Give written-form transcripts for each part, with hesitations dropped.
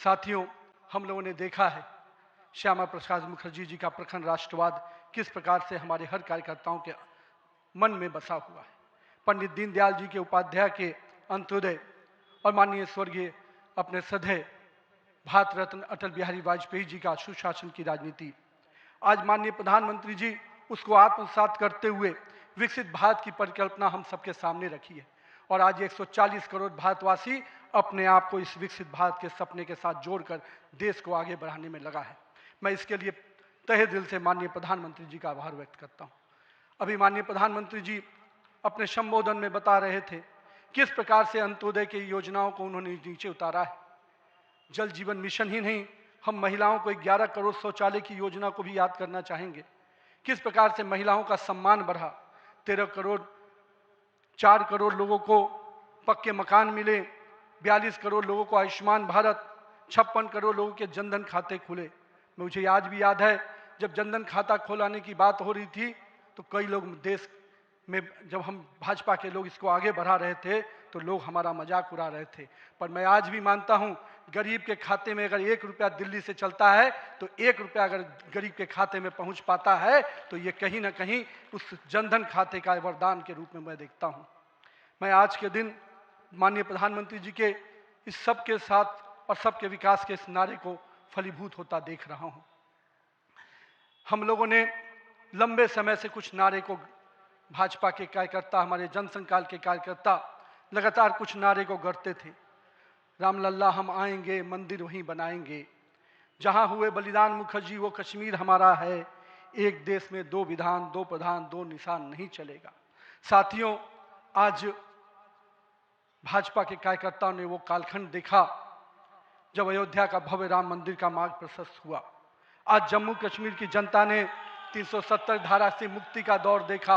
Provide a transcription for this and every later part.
साथियों, हम लोगों ने देखा है श्यामा प्रसाद मुखर्जी जी का प्रखर राष्ट्रवाद किस प्रकार से हमारे हर कार्यकर्ताओं के मन में बसा हुआ है। पंडित दीनदयाल जी के उपाध्याय के अंत्योदय और माननीय स्वर्गीय अपने सदैव भारत रत्न अटल बिहारी वाजपेयी जी का सुशासन की राजनीति, आज माननीय प्रधानमंत्री जी उसको आत्मसात करते हुए विकसित भारत की परिकल्पना हम सबके सामने रखी है और आज 140 करोड़ भारतवासी अपने आप को इस विकसित भारत के सपने के साथ जोड़कर देश को आगे बढ़ाने में लगा है। मैं इसके लिए तहे दिल से माननीय प्रधानमंत्री जी का आभार व्यक्त करता हूँ। अभी माननीय प्रधानमंत्री जी अपने संबोधन में बता रहे थे किस प्रकार से अंत्योदय की योजनाओं को उन्होंने नीचे उतारा है। जल जीवन मिशन ही नहीं, हम महिलाओं को 11 करोड़ शौचालय की योजना को भी याद करना चाहेंगे। किस प्रकार से महिलाओं का सम्मान बढ़ा, 13 करोड़ 4 करोड़ लोगों को पक्के मकान मिले, 42 करोड़ लोगों को आयुष्मान भारत, 56 करोड़ लोगों के जनधन खाते खुले। मुझे आज भी याद है जब जनधन खाता खोलाने की बात हो रही थी तो कई लोग देश में, जब हम भाजपा के लोग इसको आगे बढ़ा रहे थे तो लोग हमारा मजाक उड़ा रहे थे। पर मैं आज भी मानता हूं गरीब के खाते में अगर 1 रुपया दिल्ली से चलता है तो 1 रुपया अगर गरीब के खाते में पहुंच पाता है तो ये कहीं ना कहीं उस जनधन खाते का वरदान के रूप में मैं देखता हूं। मैं आज के दिन माननीय प्रधानमंत्री जी के इस सब के साथ और सबके विकास के इस नारे को फलीभूत होता देख रहा हूं। हम लोगों ने लंबे समय से कुछ नारे को, भाजपा के कार्यकर्ता, हमारे जनसंकाल के कार्यकर्ता लगातार कुछ नारे को गढ़ते थे। रामलल्ला हम आएंगे, मंदिर वहीं बनाएंगे, जहां हुए बलिदान मुखर्जी वो कश्मीर हमारा है, एक देश में 2 विधान 2 प्रधान 2 निशान नहीं चलेगा। साथियों, आज भाजपा के कार्यकर्ताओं ने वो कालखंड देखा जब अयोध्या का भव्य राम मंदिर का मार्ग प्रशस्त हुआ। आज जम्मू कश्मीर की जनता ने 370 धारा से मुक्ति का दौर देखा।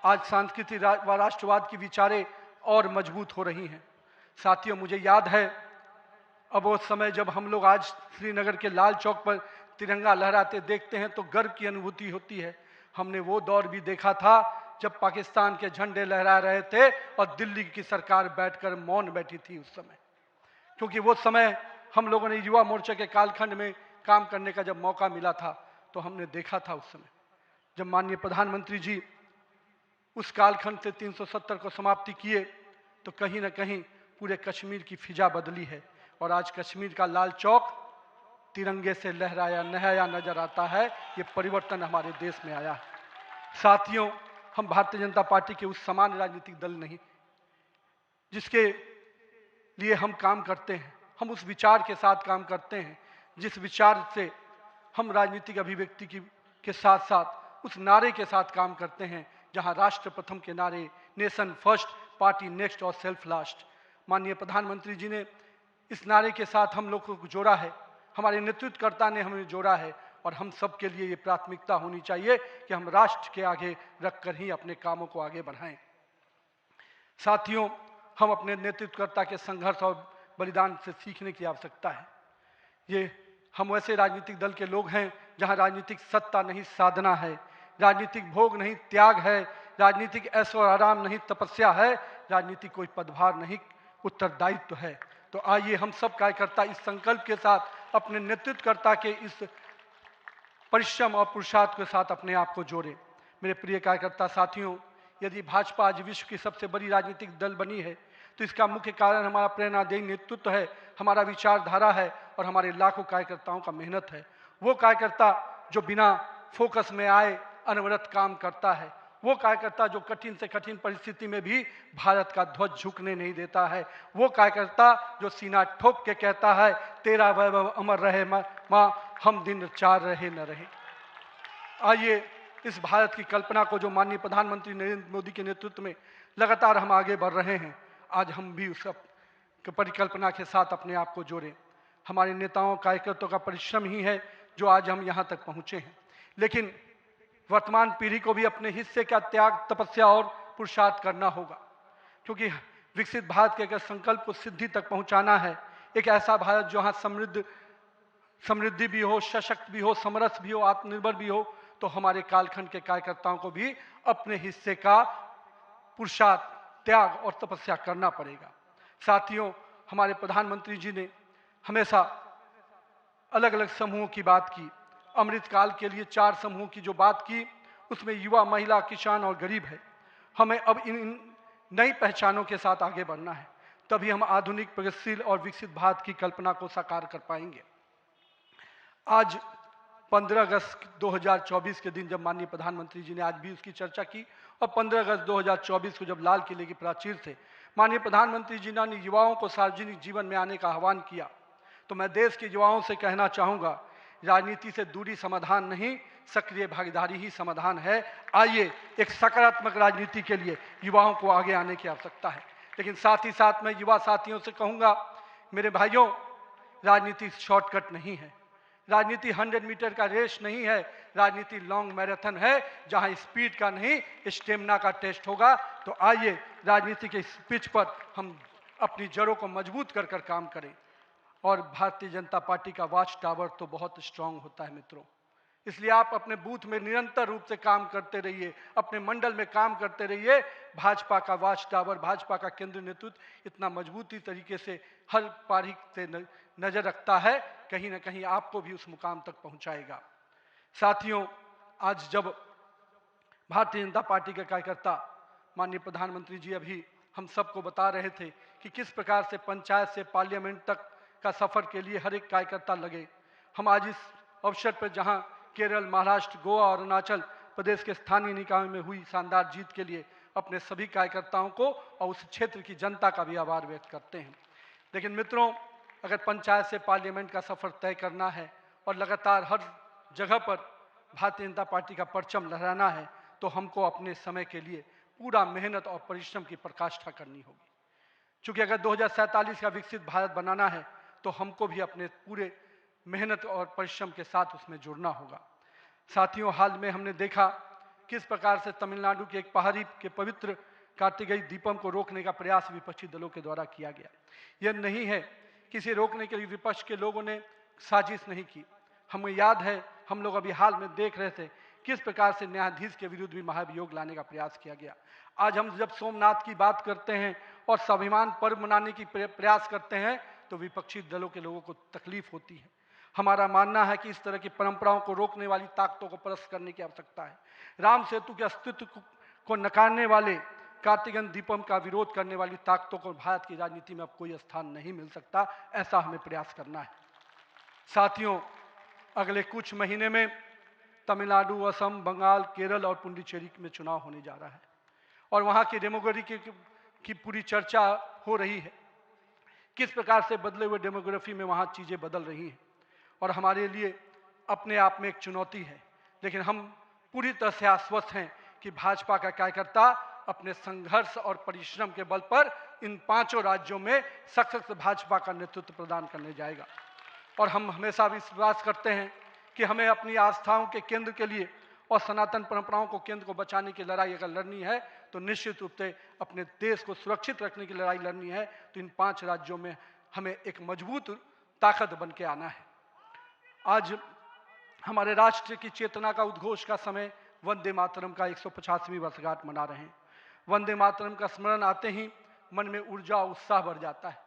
आज सांस्कृतिक व राष्ट्रवाद की विचारें और मजबूत हो रही हैं। साथियों, मुझे याद है अब वो समय जब हम लोग आज श्रीनगर के लाल चौक पर तिरंगा लहराते देखते हैं तो गर्व की अनुभूति होती है। हमने वो दौर भी देखा था जब पाकिस्तान के झंडे लहरा रहे थे और दिल्ली की सरकार बैठकर मौन बैठी थी उस समय, क्योंकि वो समय हम लोगों ने युवा मोर्चा के कालखंड में काम करने का जब मौका मिला था तो हमने देखा था उस समय जब माननीय प्रधानमंत्री जी उस कालखंड से 370 को समाप्ति किए तो कहीं ना कहीं पूरे कश्मीर की फिजा बदली है और आज कश्मीर का लाल चौक तिरंगे से लहराया नहाया नजर आता है। ये परिवर्तन हमारे देश में आया है। साथियों, हम भारतीय जनता पार्टी के उस सामान्य राजनीतिक दल नहीं जिसके लिए हम काम करते हैं, हम उस विचार के साथ काम करते हैं जिस विचार से हम राजनीतिक अभिव्यक्ति के साथ साथ उस नारे के साथ काम करते हैं जहां राष्ट्र प्रथम के नारे, नेशन फर्स्ट, पार्टी नेक्स्ट और सेल्फ लास्ट, माननीय प्रधानमंत्री जी ने इस नारे के साथ हम लोग को जोड़ा है, हमारे नेतृत्वकर्ता ने हमें जोड़ा है और हम सब के लिए ये प्राथमिकता होनी चाहिए कि हम राष्ट्र के आगे रखकर ही अपने कामों को आगे बढ़ाएं। साथियों, हम अपने नेतृत्वकर्ता के संघर्ष और बलिदान से सीखने की आवश्यकता है। ये हम वैसे राजनीतिक दल के लोग हैं जहां राजनीतिक सत्ता नहीं साधना है, राजनीतिक भोग नहीं त्याग है, राजनीतिक ऐशो आराम नहीं तपस्या है, राजनीतिक कोई पदभार नहीं उत्तरदायित्व है। तो आइए हम सब कार्यकर्ता इस संकल्प के साथ अपने नेतृत्वकर्ता के इस परिश्रम और पुरुषार्थ के साथ अपने आप को जोड़ें। मेरे प्रिय कार्यकर्ता साथियों, यदि भाजपा आज विश्व की सबसे बड़ी राजनीतिक दल बनी है तो इसका मुख्य कारण हमारा प्रेरणादायी नेतृत्व है, हमारा विचारधारा है और हमारे लाखों कार्यकर्ताओं का मेहनत है। वो कार्यकर्ता जो बिना फोकस में आए अनवरत काम करता है, वो कार्यकर्ता जो कठिन से कठिन परिस्थिति में भी भारत का ध्वज झुकने नहीं देता है, वो कार्यकर्ता जो सीना ठोक के कहता है तेरा वैभव अमर रहे माँ, हम दिन चार रहे न रहे। आइए इस भारत की कल्पना को जो माननीय प्रधानमंत्री नरेंद्र मोदी के नेतृत्व में लगातार हम आगे बढ़ रहे हैं, आज हम भी उस परिकल्पना के साथ अपने आप को जोड़ें। हमारे नेताओं कार्यकर्ताओं का परिश्रम ही है जो आज हम यहाँ तक पहुँचे हैं, लेकिन वर्तमान पीढ़ी को भी अपने हिस्से का त्याग, तपस्या और पुरुषार्थ करना होगा, क्योंकि विकसित भारत के अगर संकल्प को सिद्धि तक पहुँचाना है, एक ऐसा भारत जहाँ समृद्धि भी हो, सशक्त भी हो, समरस भी हो, आत्मनिर्भर भी हो, तो हमारे कालखंड के कार्यकर्ताओं को भी अपने हिस्से का पुरुषार्थ, त्याग और तपस्या करना पड़ेगा। साथियों, हमारे प्रधानमंत्री जी ने हमेशा अलग अलग समूहों की बात की। अमृतकाल के लिए 4 समूहों की जो बात की, उसमें युवा, महिला, किसान और गरीब है। हमें अब इन नई पहचानों के साथ आगे बढ़ना है, तभी हम आधुनिक, प्रगतिशील और विकसित भारत की कल्पना को साकार कर पाएंगे। आज 15 अगस्त 2024 के दिन जब माननीय प्रधानमंत्री जी ने आज भी उसकी चर्चा की, और 15 अगस्त 2024 को जब लाल किले की प्राचीर से माननीय प्रधानमंत्री जी ने युवाओं को सार्वजनिक जीवन में आने का आह्वान किया, तो मैं देश के युवाओं से कहना चाहूँगा, राजनीति से दूरी समाधान नहीं, सक्रिय भागीदारी ही समाधान है। आइए एक सकारात्मक राजनीति के लिए युवाओं को आगे आने की आवश्यकता है। लेकिन साथ ही साथ मैं युवा साथियों से कहूँगा, मेरे भाइयों, राजनीति शॉर्टकट नहीं है, राजनीति 100 मीटर का रेस नहीं है, राजनीति लॉन्ग मैराथन है, जहां स्पीड का नहीं स्टेमिना का टेस्ट होगा। तो आइए राजनीति के इस पिच पर हम अपनी जड़ों को मजबूत कर कर काम करें। और भारतीय जनता पार्टी का वॉच टावर तो बहुत स्ट्रांग होता है मित्रों, इसलिए आप अपने बूथ में निरंतर रूप से काम करते रहिए, अपने मंडल में काम करते रहिए। भाजपा का वॉच टावर, भाजपा का केंद्रीय नेतृत्व इतना मजबूती तरीके से हर पारी से नजर रखता है, कहीं ना कहीं आपको भी उस मुकाम तक पहुंचाएगा। साथियों, आज जब भारतीय जनता पार्टी के कार्यकर्ता, माननीय प्रधानमंत्री जी अभी हम सबको बता रहे थे कि किस प्रकार से पंचायत से पार्लियामेंट तक का सफर के लिए हर एक कार्यकर्ता लगे। हम आज इस अवसर पर जहां केरल, महाराष्ट्र, गोवा और अरुणाचल प्रदेश के स्थानीय निकायों में हुई शानदार जीत के लिए अपने सभी कार्यकर्ताओं को और उस क्षेत्र की जनता का भी आभार व्यक्त करते हैं। लेकिन मित्रों, अगर पंचायत से पार्लियामेंट का सफर तय करना है और लगातार हर जगह पर भारतीय जनता पार्टी का परचम लहराना है, तो हमको अपने समय के लिए पूरा मेहनत और परिश्रम की पराकाष्ठा करनी होगी। चूंकि अगर 2047 का विकसित भारत बनाना है, तो हमको भी अपने पूरे मेहनत और परिश्रम के साथ उसमें जुड़ना होगा। साथियों, हाल में हमने देखा किस प्रकार से तमिलनाडु के एक पहाड़ी के पवित्र कार्तिकेय दीपम को रोकने का प्रयास विपक्षी दलों के द्वारा किया गया। यह नहीं है किसी रोकने के लिए विपक्ष के लोगों ने साजिश नहीं की। हमें याद है, हम लोग अभी हाल में देख रहे थे किस प्रकार से न्यायाधीश के विरुद्ध भी महाभियोग लाने का प्रयास किया गया। आज हम जब सोमनाथ की बात करते हैं और स्वाभिमान पर्व मनाने की प्रयास करते हैं, तो विपक्षी दलों के लोगों को तकलीफ होती है। हमारा मानना है कि इस तरह की परंपराओं को रोकने वाली ताकतों को परास्त करने की आवश्यकता है। राम सेतु के अस्तित्व को नकारने वाले, कार्तिकेय दीपम का विरोध करने वाली ताकतों को भारत की राजनीति में अब कोई स्थान नहीं मिल सकता, ऐसा हमें प्रयास करना है। साथियों, अगले कुछ महीने में तमिलनाडु, असम, बंगाल, केरल और पुडुचेरी में चुनाव होने जा रहा है और वहाँ की डेमोग्राफी की पूरी चर्चा हो रही है। किस प्रकार से बदले हुए डेमोग्राफी में वहाँ चीज़ें बदल रही हैं और हमारे लिए अपने आप में एक चुनौती है। लेकिन हम पूरी तरह से आश्वस्त हैं कि भाजपा का कार्यकर्ता अपने संघर्ष और परिश्रम के बल पर इन 5 राज्यों में सशक्त भाजपा का नेतृत्व प्रदान करने जाएगा। और हम हमेशा विश्वास करते हैं कि हमें अपनी आस्थाओं के केंद्र के लिए और सनातन परंपराओं को केंद्र को बचाने की लड़ाई अगर लड़नी है, तो निश्चित रूप से अपने देश को सुरक्षित रखने की लड़ाई लड़नी है, तो इन 5 राज्यों में हमें एक मजबूत ताकत बन के आना है। आज हमारे राष्ट्र की चेतना का उद्घोष का समय वंदे मातरम का 150वीं वर्षगांठ मना रहे हैं। वंदे मातरम का स्मरण आते ही मन में ऊर्जा और उत्साह बढ़ जाता है।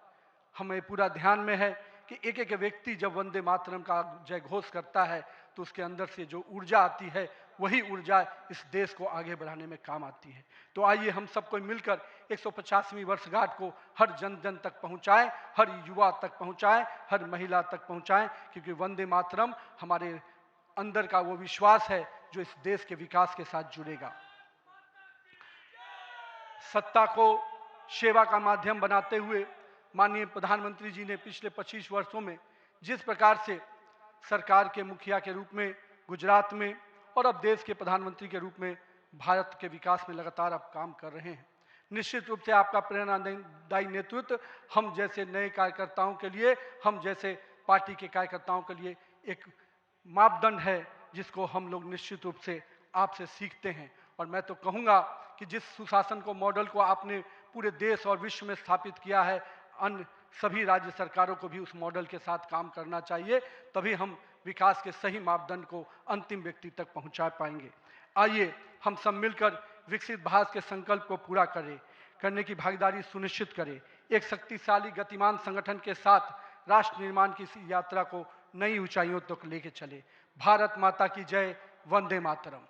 हमें पूरा ध्यान में है कि एक एक व्यक्ति जब वंदे मातरम का जय घोष करता है, तो उसके अंदर से जो ऊर्जा आती है, वही ऊर्जा इस देश को आगे बढ़ाने में काम आती है। तो आइए हम सबको मिलकर 150वीं वर्षगांठ को हर जन जन तक पहुंचाएं, हर युवा तक पहुंचाएं, हर महिला तक पहुंचाएं, क्योंकि वंदे मातरम हमारे अंदर का वो विश्वास है जो इस देश के विकास के साथ जुड़ेगा। सत्ता को सेवा का माध्यम बनाते हुए माननीय प्रधानमंत्री जी ने पिछले 25 वर्षों में जिस प्रकार से सरकार के मुखिया के रूप में गुजरात में और अब देश के प्रधानमंत्री के रूप में भारत के विकास में लगातार अब काम कर रहे हैं, निश्चित रूप से आपका प्रेरणादायी नेतृत्व हम जैसे नए कार्यकर्ताओं के लिए, हम जैसे पार्टी के कार्यकर्ताओं के लिए एक मापदंड है जिसको हम लोग निश्चित रूप से आपसे सीखते हैं। और मैं तो कहूँगा कि जिस सुशासन को मॉडल को आपने पूरे देश और विश्व में स्थापित किया है, अन्य सभी राज्य सरकारों को भी उस मॉडल के साथ काम करना चाहिए, तभी हम विकास के सही मापदंड को अंतिम व्यक्ति तक पहुंचा पाएंगे। आइए हम सब मिलकर विकसित भारत के संकल्प को पूरा करने की भागीदारी सुनिश्चित करें। एक शक्तिशाली गतिमान संगठन के साथ राष्ट्र निर्माण की इस यात्रा को नई ऊंचाइयों तक लेके चले। भारत माता की जय। वंदे मातरम।